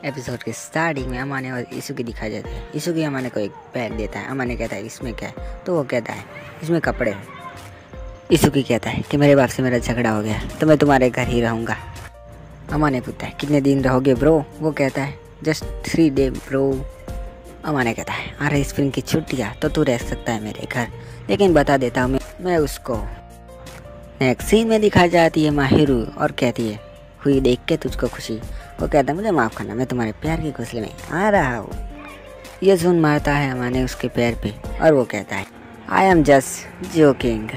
Episode के starting में अमाने और इसुकी दिखाई जाता है। इसुकी अमाने को एक बैग देता है। अमाने कहता है इसमें क्या है, तो वो कहता है इसमें कपड़े हैं। इसुकी कहता है कि मेरे बाप से मेरा झगड़ा हो गया तो मैं तुम्हारे घर ही रहूँगा। अमाने पूछता है कितने दिन रहोगे ब्रो? वो कहता है जस्ट 3 डे ब्रो। अमाने कहता है अरे स्प्रिंग की छुट्टियाँ तो तू रह सकता है मेरे घर, लेकिन बता देता हूँ मैं उसको। नेक्स्ट सीन में दिखाई जाती है माहिरू और कहती है हुई देख के तुझको खुशी। वो कहता है मुझे माफ़ करना, मैं तुम्हारे प्यार के घोंसले में आ रहा हूँ। ये सुन मारता है अमाने उसके पैर पे और वो कहता है आई एम जस्ट जोकिंग।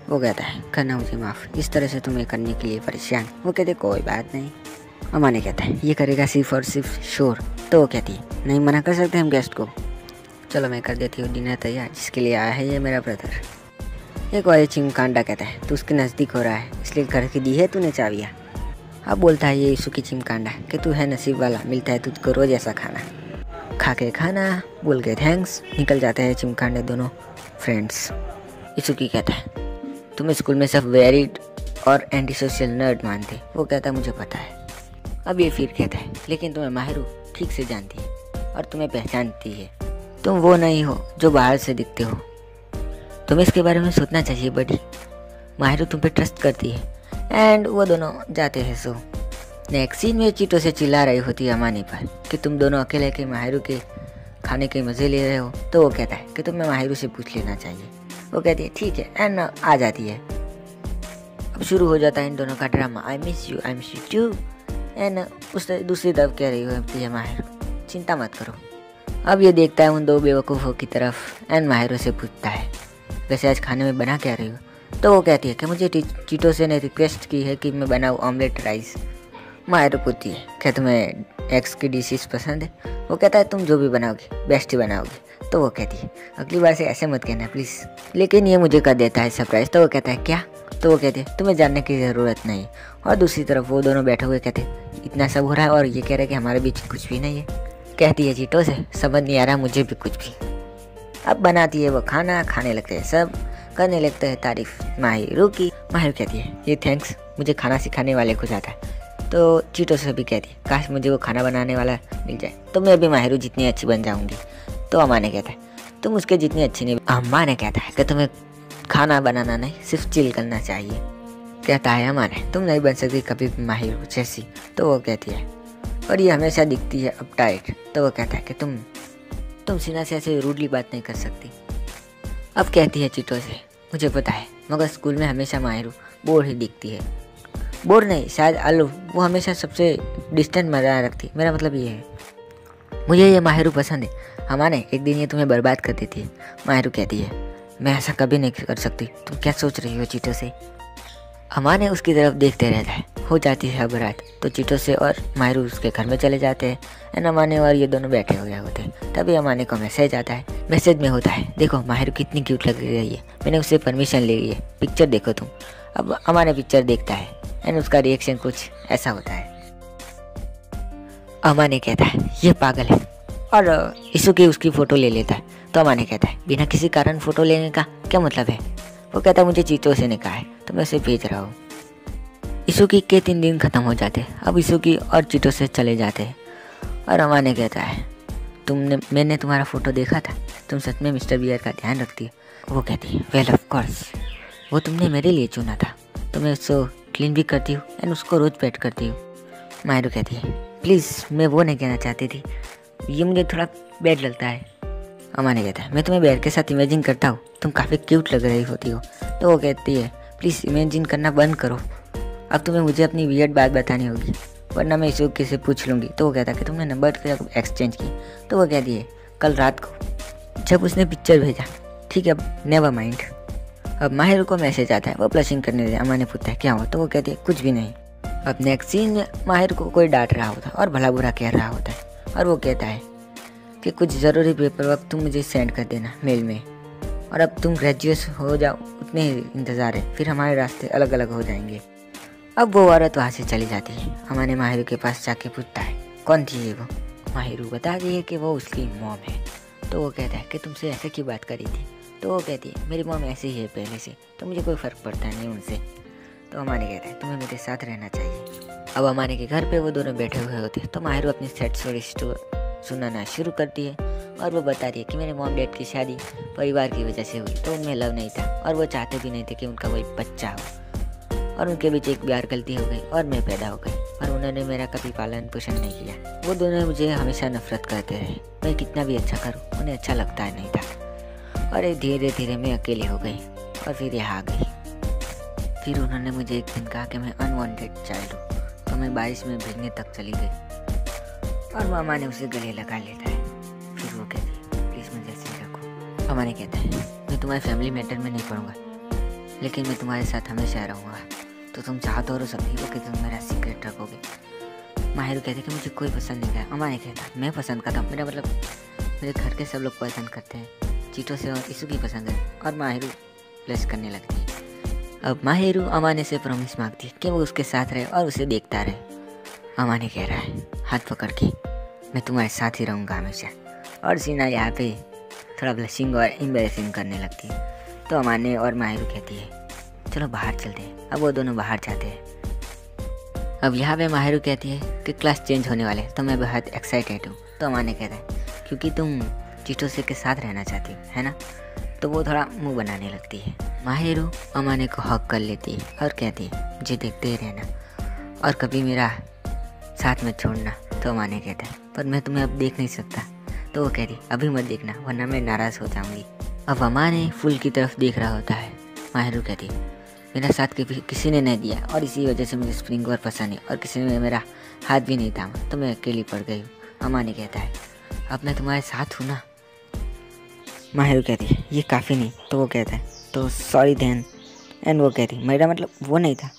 वो कहता है करना मुझे माफ़, इस तरह से तुम्हें करने के लिए परेशान। वो कहते कोई बात नहीं। अमाने कहता है ये करेगा सिर्फ और सिर्फ शोर। तो वो कहती है नहीं मना कर सकते हम गेस्ट को। चलो मैं कर देती हूँ डिनर तैयार जिसके लिए आया है ये मेरा ब्रदर। एक और चिमकांडा कहता है तू उसके नज़दीक हो रहा है इसलिए घर की दी है तूने चाबियाँ। अब बोलता है ये इसुकी चिमकांडा कि तू है नसीब वाला, मिलता है तुझको रोज ऐसा खाना। खा के खाना बोल के थैंक्स निकल जाते हैं चिमकांडे दोनों फ्रेंड्स। इसुकी कहता है तुम्हें स्कूल में सब वेरिड और एंटी सोशल नर्ड मानते। वो कहता है मुझे पता है। अब ये फिर कहता है लेकिन तुम्हें माहिरू ठीक से जानती है और तुम्हें पहचानती है। तुम वो नहीं हो जो बाहर से दिखते हो। तुम्हें इसके बारे में सोचना चाहिए बड़ी। माहिरू तुम पे ट्रस्ट करती है। एंड वो दोनों जाते हैं सो। नेक्स्ट सीन में चीटो से चिल्ला रही होती है अमानी पर कि तुम दोनों अकेले के माहिरू के खाने के मज़े ले रहे हो। तो वो कहता है कि तुम्हें माहिरू से पूछ लेना चाहिए। वो कहती है ठीक है एंड आ जाती है। अब शुरू हो जाता है इन दोनों का ड्रामा। I miss you too. And उस दूसरी तरफ कह रही होती है माहिरू चिंता मत करो। अब ये देखता है उन दो बेवकूफ़ों की तरफ एंड माहिरू से पूछता है वैसे आज खाने में बना क्या रही हो? तो वो कहती है कि मुझे चीटो से ने रिक्वेस्ट की है कि मैं बनाऊँ ऑमलेट राइस। माहिरू पूछती है क्या तुम्हें एग्स की डिशेस पसंद है? वो कहता है तुम जो भी बनाओगे बेस्ट ही बनाओगे। तो वो कहती है अगली बार से ऐसे मत कहना प्लीज़। लेकिन ये मुझे कर देता है सरप्राइज़। तो वो कहता है क्या? तो वो कहते हैं तुम्हें जानने की ज़रूरत नहीं। और दूसरी तरफ वो दोनों बैठे हुए कहते इतना सब हो रहा है और ये कह रहे हैं कि हमारे बीच कुछ भी नहीं है। कहती है चीटो से समझ नहीं आ रहा मुझे भी कुछ भी। अब बनाती है वो खाना, खाने लगते हैं सब, करने लगते हैं तारीफ माहिरू की। माहिरू कहती है ये थैंक्स मुझे खाना सिखाने वाले को जाता है। तो चीटो से भी कहती है काश मुझे वो खाना बनाने वाला मिल जाए तो मैं भी माहिरू जितनी अच्छी बन जाऊंगी। तो अमाने कहता है तुम उसके जितनी अच्छी नहीं। अम्माने कहता है कि तुम्हें खाना बनाना नहीं सिर्फ चिल करना चाहिए। कहता है अमाने तुम नहीं बन सकती कभी भी माहिरू जैसी। तो वो कहती है और ये हमेशा दिखती है अपटाइट। तो वो कहता है कि तुम सीना से ऐसे रूडली बात नहीं कर सकती। अब कहती है चीटो से मुझे पता है मगर स्कूल में हमेशा माहिरू बोर ही दिखती है। बोर नहीं शायद आलू, वो हमेशा सबसे डिस्टेंट मज़ा रखती। मेरा मतलब ये है मुझे ये माहिरू पसंद है। हमारे एक दिन ये तुम्हें बर्बाद कर देती है। माहिरू कहती है मैं ऐसा कभी नहीं कर सकती। तुम क्या सोच रही हो चीटो से? अमाने उसकी तरफ देखते रहता है। हो जाती है अब रात तो चीटो से और माहिरू उसके घर में चले जाते हैं एंड अमाने और ये दोनों बैठे हुए होते हैं। तभी अमाने को मैसेज आता है। मैसेज में होता है देखो माहिरू कितनी क्यूट लग रही है, मैंने उससे परमिशन ले ली है, पिक्चर देखो तुम। अब अमाने पिक्चर देखता है एंड उसका रिएक्शन कुछ ऐसा होता है। अमाने कहता है ये पागल है और इसुकी उसकी फ़ोटो ले लेता है। तो अमाने कहता है बिना किसी कारण फ़ोटो लेने का क्या मतलब है? वो कहता है मुझे चीटो से ने कहा है तो मैं उसे भेज रहा हूँ। इसुकी के 3 दिन ख़त्म हो जाते हैं। अब इसुकी और चीटो से चले जाते हैं और अमाने कहता है मैंने तुम्हारा फ़ोटो देखा था, तुम सच में मिस्टर बियर का ध्यान रखती है। वो कहती है वेल ऑफ कोर्स वो तुमने मेरे लिए चुना था तो मैं उसको क्लीन भी करती हूँ एंड उसको रोज़ पेट करती हूँ। माहिरू कहती है प्लीज़ मैं वो नहीं कहना चाहती थी, ये मुझे थोड़ा बैड लगता है। अमाने कहता है मैं तुम्हें बैड के साथ इमेजिन करता हूँ, तुम काफ़ी क्यूट लग रही होती हो। तो वो कहती है प्लीज़ इमेजिन करना बंद करो, अब तुम्हें मुझे अपनी वियर्ड बात बतानी होगी वरना मैं इसुकी से पूछ लूँगी। तो वो कहता है कि तुमने नंबर एक्सचेंज की। तो वो कहती है कल रात को जब उसने पिक्चर भेजा। ठीक है अब नेवर माइंड। अब माहिरू को मैसेज आता है, वो ब्लशिंग करने लगे। अमाने पूछता है क्या हो? तो वो कहती है कुछ भी नहीं। अब नेक्स्ट सीन में माहिर को कोई डांट रहा होता है और भला बुरा कह रहा होता है और वो कहता है कि कुछ ज़रूरी पेपर वर्क तुम मुझे सेंड कर देना मेल में और अब तुम ग्रेजुएट हो जाओ उतने ही इंतज़ार है, फिर हमारे रास्ते अलग अलग हो जाएंगे। अब वो औरत वहाँ से चली जाती है। अमाने माहिरू के पास जाके पूछता है कौन थी ये वो? माहिरू बताती है कि वो उसकी मॉम है। तो वो कहता है कि तुमसे ऐसे की बात करी थी? तो वो कहती है मेरी मॉम ऐसी ही है पहले से, तो मुझे कोई फ़र्क पड़ता नहीं उनसे। तो अमाने कहता है तुम्हें मेरे साथ रहना चाहिए। अब अमाने के घर पे वो दोनों बैठे हुए होते तो माहिरू अपनी सैड स्टोरी सुनाना शुरू करती है और वो बता रही है कि मेरे मॉम डैड की शादी परिवार की वजह से हुई, तो उनमें लव नहीं था और वो चाहते भी नहीं थे कि उनका कोई बच्चा हो, और उनके बीच एक बार गलती हो गई और मैं पैदा हो गई और उन्होंने मेरा कभी पालन पोषण नहीं किया। वो दोनों मुझे हमेशा नफरत करते रहे, मैं कितना भी अच्छा करूँ उन्हें अच्छा लगता ही नहीं था और धीरे धीरे मैं अकेली हो गई और फिर यहाँ आ गई। फिर उन्होंने मुझे एक दिन कहा कि मैं अनवांटेड चाइल्ड हूँ, तो मैं बारिश में भीगने तक चली गई और मामा ने उसे गले लगा लेता है। फिर वो कहती है प्लीज़ मुझे ऐसे रखो। मामा ने कहता है मैं तुम्हारे फैमिली मैटर में नहीं पढ़ूंगा, लेकिन मैं तुम्हारे साथ हमेशा रहूँगा, तो तुम चाहो तो सकती हो कि तुम मेरा सीक्रेट रखोगे। माहिरू कहते कि मुझे कोई पसंद नहीं था। मामा ने कहता मैं पसंद करता हूँ, मेरा मतलब मेरे घर के सब लोग पसंद करते हैं, चीटों से और इसू की पसंद है, और माहिरू प्लस करने लगती है। अब माहिरू अमाने से प्रॉमिस मांगती है कि वो उसके साथ रहे और उसे देखता रहे। अमाने कह रहा है हाथ पकड़ के मैं तुम्हारे साथ ही रहूँगा हमेशा, और सीना यहाँ पे थोड़ा ब्लशिंग और एम्बैरेसिंग करने लगती है। तो अमाने और माहिरू कहती है चलो बाहर चलते हैं। अब वो दोनों बाहर जाते हैं। अब यहाँ पे माहिरू कहती है कि क्लास चेंज होने वाले, तो मैं बहुत एक्साइटेड हूँ। तो अमाने कहता है क्योंकि तुम चीटों से के साथ रहना चाहती हो, है ना? तो वो थोड़ा मुंह बनाने लगती है। माहिरू अमाने को हक कर लेती है और कहती है मुझे देखते ही रहना और कभी मेरा साथ में छोड़ना। तो अमाने कहता है पर मैं तुम्हें अब देख नहीं सकता। तो वो कहती अभी मत देखना वरना मैं नाराज़ हो जाऊंगी। अब अमाने फूल की तरफ देख रहा होता है। माहिरू कहती मेरा साथ किसी ने नहीं दिया और इसी वजह से मुझे स्प्रिंग और पसंद है और किसी ने मेरा हाथ भी नहीं थामा, तो मैं अकेली पड़ गई हूँ। अमाने कहता है अब मैं तुम्हारे साथ हूँ ना। माहिरू कहती है ये काफ़ी नहीं। तो वो कहता है तो सॉरी देन। एंड वो कहती मेरा मतलब वो नहीं था।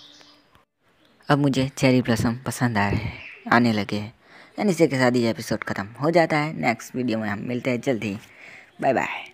अब मुझे चेरी ब्लॉसम पसंद आ रहे हैं, आने लगे हैं। एंड इसी के साथ ये एपिसोड ख़त्म हो जाता है। नेक्स्ट वीडियो में हम मिलते हैं जल्दी। Bye bye.